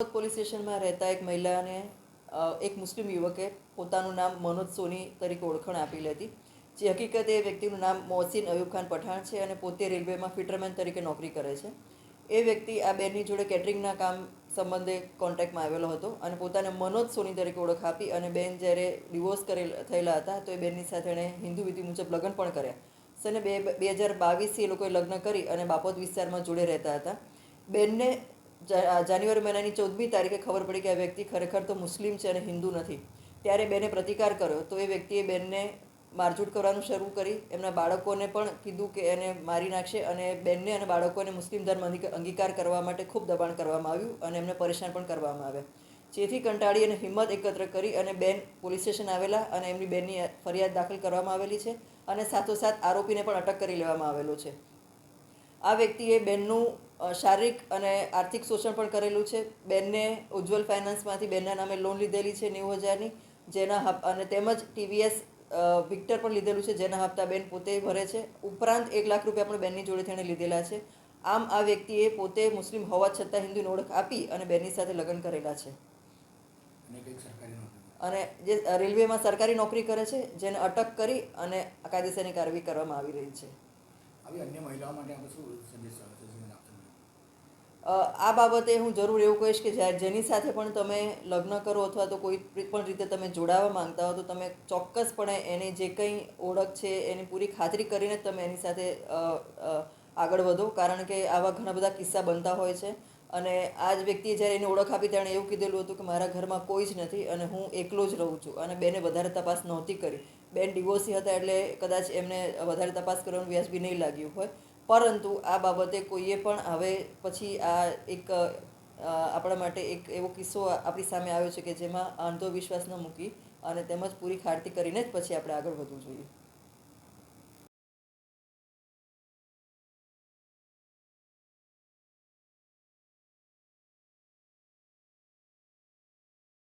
Police સ્ટેશનમાં રહેતા એક મહિલાને એક મુસ્લિમ યુવકે પોતાનું નામ મનોજ સોની તરીકે ઓળખાણ આપેલી હતી, જે હકીકતે એ વ્યક્તિનું નામ મોહસિન અયુબ ખાન પઠાણ છે અને પોતે રેલવેમાં ફિટરમેન તરીકે નોકરી કરે છે. એ વ્યક્તિ આ બેનની જોડે કેટરિંગના કામ સંબંધે કોન્ટેક્ટમાં આવેલો હતો અને પોતાને મનોજ સોની તરીકે ઓળખ આપી અને બેન જ્યારે ડિવોર્સ થયેલા હતા તો એ બેનની સાથે એણે હિન્દુ વિધિ મુજબ લગ્ન પણ કર્યા. સને 2022 એ લોકોએ લગ્ન કરી અને બાપોદ વિસ્તારમાં જોડે રહેતા હતા. બેનને જાન્યુઆરી મહિનાની 14મી તારીખે ખબર પડી કે આ વ્યક્તિ ખરેખર તો મુસ્લિમ છે અને હિન્દુ નથી. ત્યારે બેને પ્રતિકાર કર્યો તો એ વ્યક્તિએ બેનને મારઝૂડ કરવાનું શરૂ કરી. એમના બાળકોને પણ કીધું કે એને મારી નાખશે અને બેનને અને બાળકોને મુસ્લિમ ધર્મ અંગીકાર કરવા માટે ખૂબ દબાણ કરવામાં આવ્યું અને એમને પરેશાન પણ કરવામાં આવ્યા. જેથી કંટાળી અને હિંમત એકત્ર કરી અને બેન પોલીસ સ્ટેશન આવેલા અને એમની બેનની ફરિયાદ દાખલ કરવામાં આવેલી છે અને સાથોસાથ આરોપીને પણ અટક કરી લેવામાં આવેલો છે. આ વ્યક્તિએ બેનનું શારીરિક અને આર્થિક શોષણ પણ કરેલું છે. બેનને ઉજ્જવલ ફાઇનાન્સમાંથી બેનના નામે લોન લીધેલી છે 90,000ની, જેના અને તેમજ ટીવીએસ વિક્ટર પણ લીધેલું છે, જેના હપ્તા બેન પોતે ભરે છે. ઉપરાંત 1 લાખ રૂપિયા પણ બેનની જોડે તેણે લીધેલા છે. આમ આ વ્યક્તિએ પોતે મુસ્લિમ હોવા છતાં હિન્દુની ઓળખ આપી અને બેનની સાથે લગ્ન કરેલા છે અને જે રેલવેમાં સરકારી નોકરી કરે છે, જેને અટક કરી અને કાયદેસરની કાર્યવાહી કરવામાં આવી રહી છે. અન્ય મહિલાઓ માટે આપણે શું સંદેશ આપશો? આ બાબતે હું જરૂર એવું કહીશ કે જેની સાથે પણ તમે લગ્ન કરો અથવા તો કોઈ પણ રીતે તમે જોડાવા માંગતા હો તો તમે ચોક્કસપણે એની જે કંઈ ઓળખ છે એની પૂરી ખાતરી કરીને જ તમે એની સાથે આગળ વધો, કારણ કે આવા ઘણા બધા કિસ્સા બનતા હોય છે. અને આ જ વ્યક્તિએ જ્યારે એની ઓળખ આપી તેણે એવું કીધેલું હતું કે મારા ઘરમાં કોઈ જ નથી અને હું એકલો જ રહું છું, અને બેને વધારે તપાસ નહોતી કરી. બેન ડિવોર્સી હતા એટલે કદાચ એમને વધારે તપાસ કરવાનું વ્યાજબી નહીં લાગ્યું હોય. પરંતુ આ બાબતે કોઈએ પણ હવે પછી આ એક આપણા માટે એક એવો કિસ્સો આપણી સામે આવ્યો છે કે જેમાં અંધવિશ્વાસ ન મૂકી અને તેમજ પૂરી ખાતરી કરીને જ પછી આપણે આગળ વધવું જોઈએ.